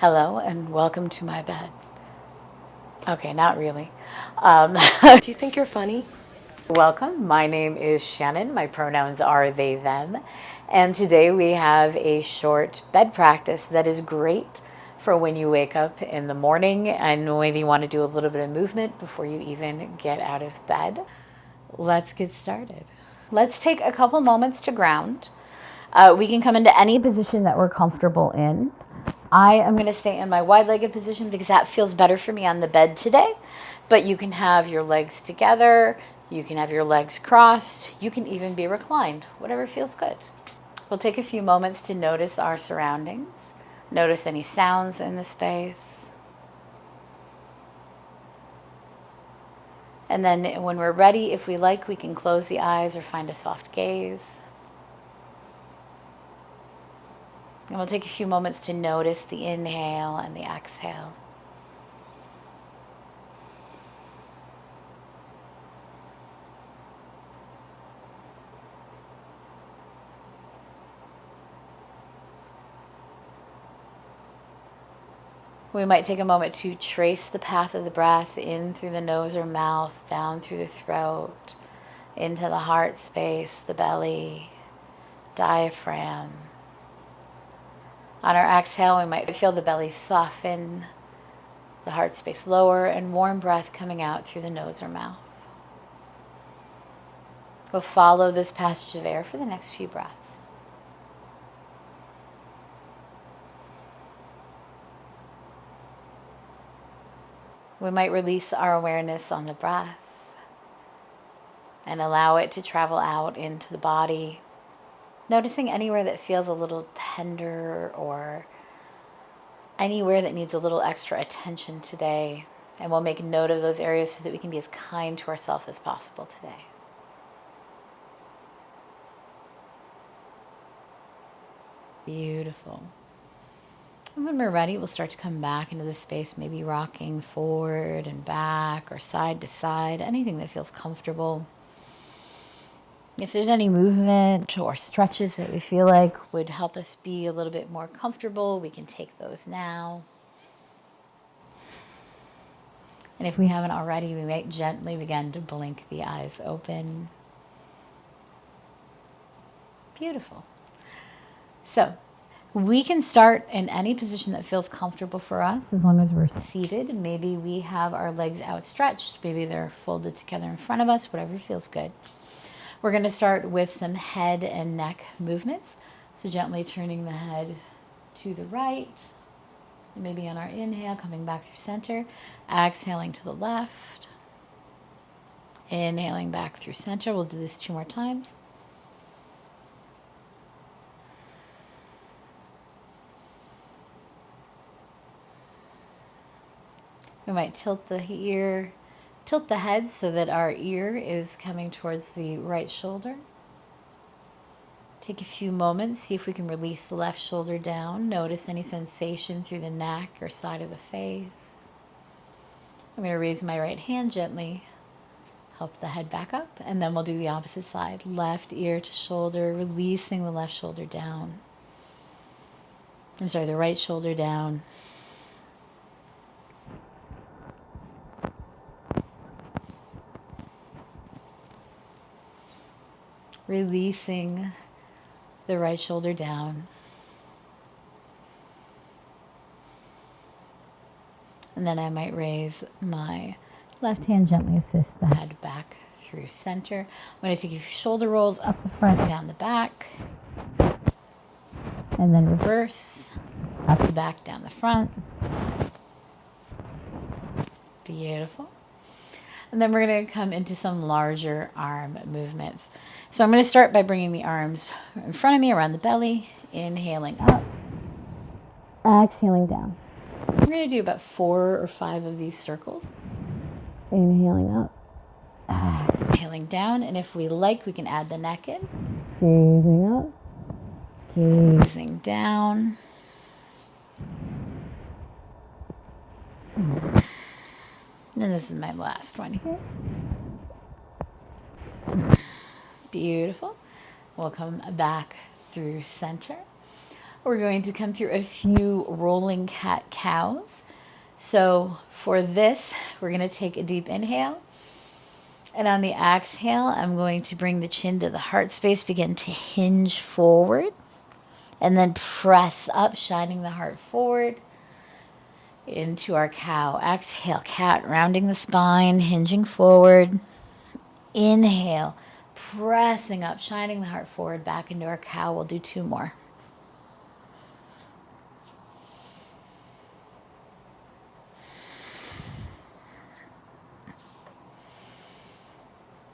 Hello and welcome to my bed. Okay, not really. Do you think you're funny? Welcome. My name is Shannon. My pronouns are they, them. And today we have a short bed practice that is great for when you wake up in the morning and maybe want to do a little bit of movement before you even get out of bed. Let's get started. Let's take a couple moments to ground. We can come into any position that we're comfortable in. I am going to stay in my wide-legged position because that feels better for me on the bed today. But you can have your legs together. You can have your legs crossed. You can even be reclined, whatever feels good. We'll take a few moments to notice our surroundings. Notice any sounds in the space. And then when we're ready, if we like, we can close the eyes or find a soft gaze. And we'll take a few moments to notice the inhale and the exhale. We might take a moment to trace the path of the breath in through the nose or mouth, down through the throat, into the heart space, the belly, diaphragm. On our exhale, we might feel the belly soften, the heart space lower, and warm breath coming out through the nose or mouth. We'll follow this passage of air for the next few breaths. We might release our awareness on the breath and allow it to travel out into the body, noticing anywhere that feels a little tender or anywhere that needs a little extra attention today. And we'll make note of those areas so that we can be as kind to ourselves as possible today. Beautiful. And when we're ready, we'll start to come back into the space, maybe rocking forward and back or side to side, anything that feels comfortable. If there's any movement or stretches that we feel like would help us be a little bit more comfortable, we can take those now. And if we haven't already, we might gently begin to blink the eyes open. Beautiful. So we can start in any position that feels comfortable for us as long as we're seated. Maybe we have our legs outstretched. Maybe they're folded together in front of us, whatever feels good. We're going to start with some head and neck movements. So gently turning the head to the right. And maybe on our inhale, coming back through center. Exhaling to the left. Inhaling back through center. We'll do this 2 more times. We might tilt the head so that our ear is coming towards the right shoulder. Take a few moments, see if we can release the left shoulder down. Notice any sensation through the neck or side of the face. I'm going to raise my right hand gently, help the head back up, and then we'll do the opposite side. Left ear to shoulder, releasing the left shoulder down. The right shoulder down. Releasing the right shoulder down. And then I might raise my left hand, gently assist the head back through center. I'm going to take your shoulder rolls up the front, down the back. And then reverse, up the back, down the front. Beautiful. And then we're going to come into some larger arm movements. So I'm going to start by bringing the arms in front of me around the belly, inhaling up, exhaling down. We're going to do about 4 or 5 of these circles. Inhaling up, exhaling down, and if we like, we can add the neck in. Gazing up, gazing down. And this is my last one here. Beautiful. We'll come back through center. We're going to come through a few rolling cat-cows. So for this, we're going to take a deep inhale. And on the exhale, I'm going to bring the chin to the heart space, begin to hinge forward, and then press up, shining the heart forward into our cow. Exhale, cat, rounding the spine, hinging forward. Inhale, pressing up, shining the heart forward, back into our cow. We'll do 2 more.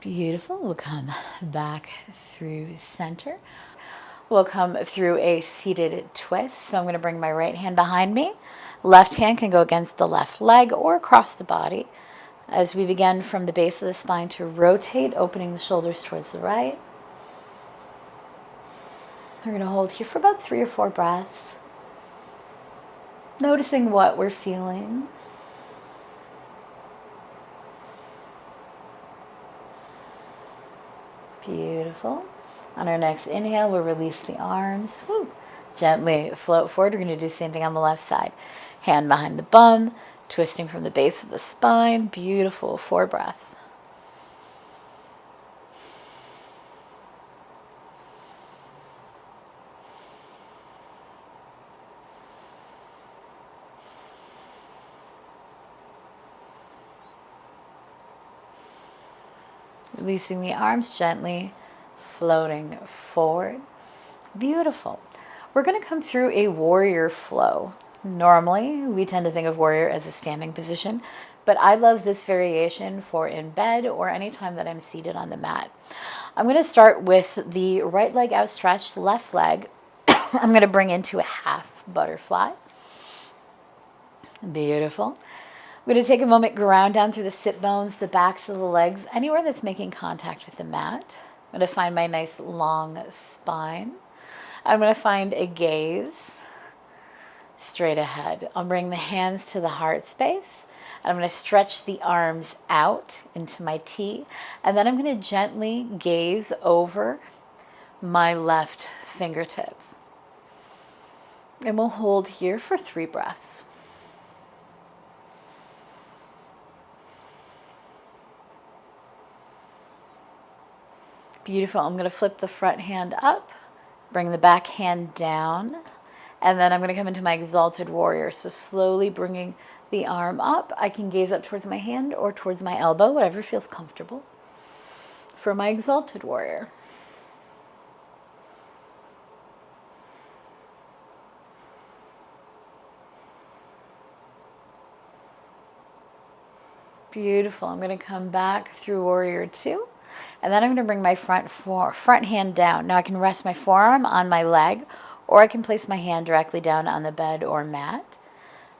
Beautiful. We'll come back through center. We'll come through a seated twist. So I'm going to bring my right hand behind me. Left hand can go against the left leg or across the body. As we begin from the base of the spine to rotate, opening the shoulders towards the right. We're going to hold here for about 3 or 4 breaths. Noticing what we're feeling. Beautiful. On our next inhale, we'll release the arms. Woo. Gently float forward. We're going to do the same thing on the left side. Hand behind the bum, twisting from the base of the spine. Beautiful. 4 breaths. Releasing the arms gently, floating forward. Beautiful. We're going to come through a warrior flow. Normally, we tend to think of warrior as a standing position, but I love this variation for in bed or anytime that I'm seated on the mat. I'm going to start with the right leg outstretched, left leg. I'm going to bring into a half butterfly. Beautiful. I'm going to take a moment, ground down through the sit bones, the backs of the legs, anywhere that's making contact with the mat. I'm going to find my nice long spine. I'm going to find a gaze straight ahead. I'll bring the hands to the heart space. And I'm going to stretch the arms out into my T. And then I'm going to gently gaze over my left fingertips. And we'll hold here for 3 breaths. Beautiful. I'm going to flip the front hand up, bring the back hand down, and then I'm going to come into my exalted warrior. So slowly bringing the arm up. I can gaze up towards my hand or towards my elbow, whatever feels comfortable, for my exalted warrior. Beautiful. I'm going to come back through warrior 2. And then I'm going to bring my front hand down. Now I can rest my forearm on my leg, or I can place my hand directly down on the bed or mat.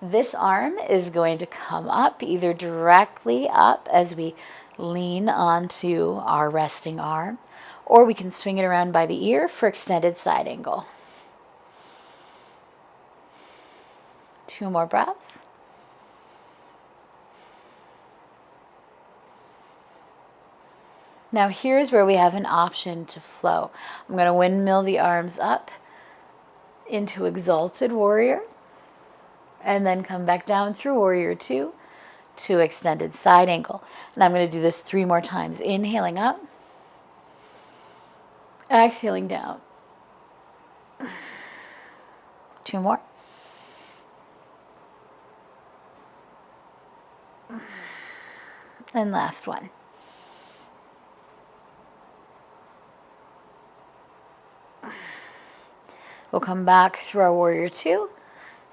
This arm is going to come up, either directly up as we lean onto our resting arm, or we can swing it around by the ear for extended side angle. 2 more breaths. Now here's where we have an option to flow. I'm going to windmill the arms up into exalted warrior, and then come back down through warrior 2 to extended side angle. And I'm going to do this 3 more times. Inhaling up, exhaling down. 2 more. And last one. We'll come back through our warrior 2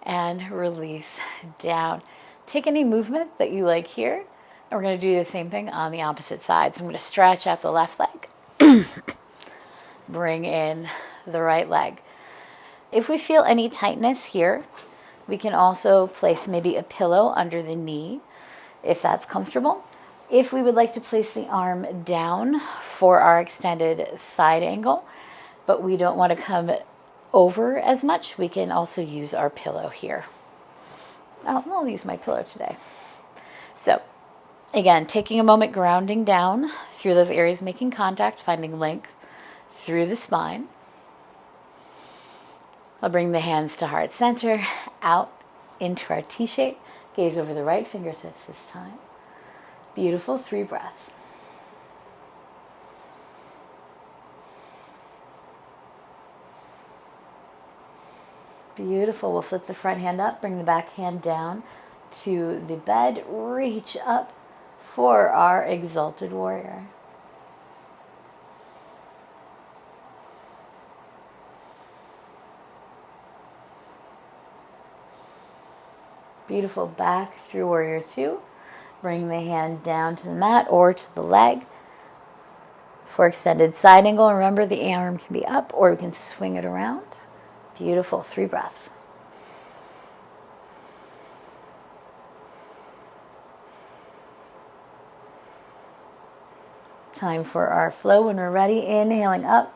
and release down. Take any movement that you like here. And we're going to do the same thing on the opposite side. So I'm going to stretch out the left leg. Bring in the right leg. If we feel any tightness here, we can also place maybe a pillow under the knee if that's comfortable. If we would like to place the arm down for our extended side angle, but we don't want to come over as much, we can also use our pillow here. I'll use my pillow today. So again, taking a moment, grounding down through those areas, making contact, finding length through the spine. I'll bring the hands to heart center, out into our T shape. Gaze over the right fingertips this time. Beautiful, 3 breaths. Beautiful. We'll flip the front hand up, bring the back hand down to the bed. Reach up for our exalted warrior. Beautiful. Back through warrior 2. Bring the hand down to the mat or to the leg for extended side angle. Remember, the arm can be up or we can swing it around. Beautiful. 3 breaths. Time for our flow when we're ready. Inhaling up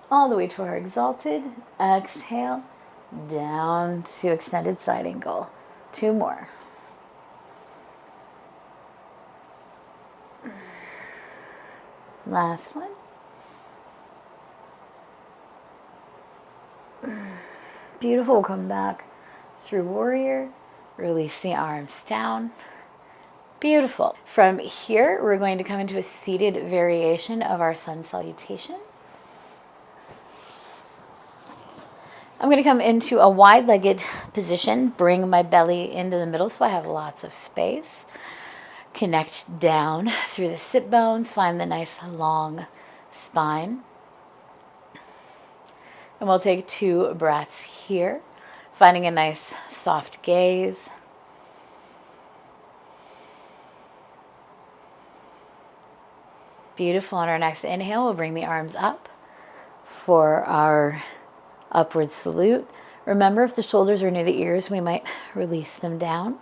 all the way to our exalted. Exhale down to extended side angle. 2 more. Last one. Beautiful. We'll come back through warrior. Release the arms down. Beautiful. From here, we're going to come into a seated variation of our Sun Salutation. I'm going to come into a wide-legged position, bring my belly into the middle so I have lots of space. Connect down through the sit bones, find the nice long spine. And we'll take 2 breaths here, finding a nice soft gaze. Beautiful. On our next inhale, we'll bring the arms up for our upward salute. Remember, if the shoulders are near the ears, we might release them down.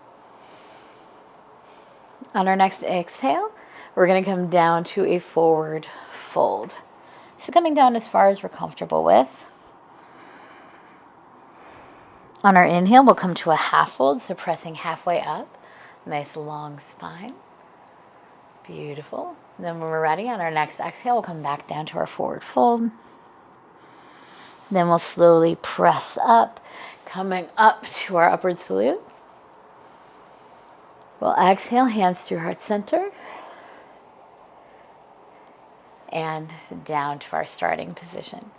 On our next exhale, we're going to come down to a forward fold. So coming down as far as we're comfortable with. On our inhale, we'll come to a half fold, so pressing halfway up. Nice long spine. Beautiful. And then when we're ready, on our next exhale, we'll come back down to our forward fold. Then we'll slowly press up, coming up to our upward salute. We'll exhale, hands to heart center. And down to our starting position.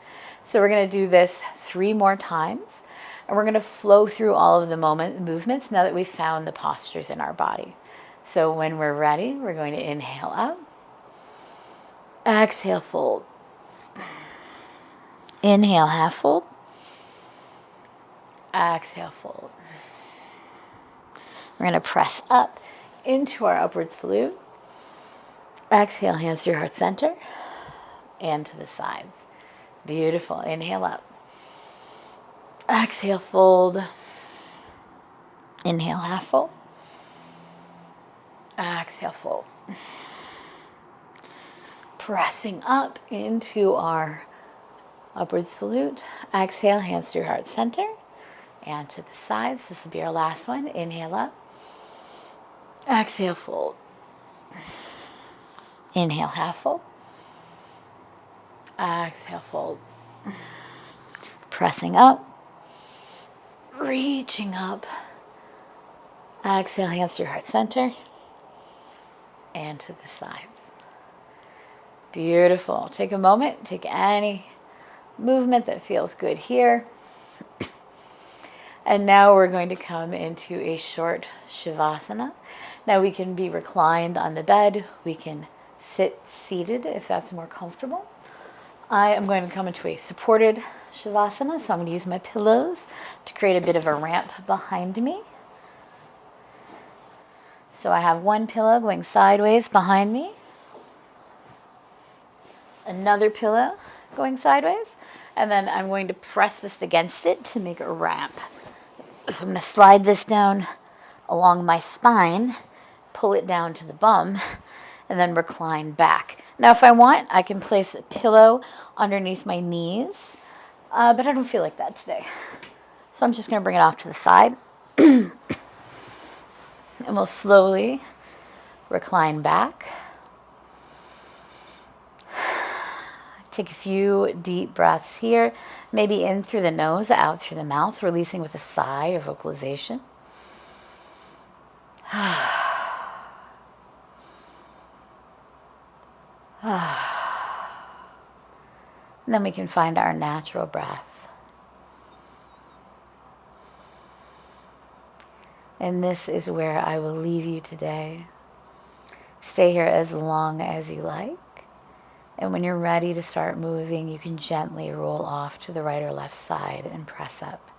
So we're going to do this 3 more times. And we're going to flow through all of the movements now that we've found the postures in our body. So when we're ready, we're going to inhale up. Exhale, fold. Inhale, half fold. Exhale, fold. We're going to press up into our upward salute. Exhale, hands to your heart center and to the sides. Beautiful. Inhale up. Exhale, fold. Inhale, half fold. Exhale, fold. Pressing up into our upward salute. Exhale, hands to your heart center and to the sides. This will be our last one. Inhale up. Exhale, fold. Inhale, half fold. Exhale, fold. Pressing up. Reaching up. Exhale, hands to your heart center and to the sides. Beautiful. Take a moment. Take any movement that feels good here. And now we're going to come into a short Savasana. Now we can be reclined on the bed. We can sit seated if that's more comfortable. I am going to come into a supported Savasana, so I'm going to use my pillows to create a bit of a ramp behind me. So I have one pillow going sideways behind me, another pillow going sideways, and then I'm going to press this against it to make a ramp. So I'm going to slide this down along my spine, pull it down to the bum, and then recline back. Now, if I want, I can place a pillow underneath my knees, but I don't feel like that today. So I'm just going to bring it off to the side. And we'll slowly recline back. Take a few deep breaths here, maybe in through the nose, out through the mouth, releasing with a sigh or vocalization. And then we can find our natural breath. And this is where I will leave you today. Stay here as long as you like. And when you're ready to start moving, you can gently roll off to the right or left side and press up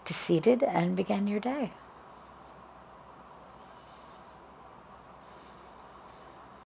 to seated and begin your day.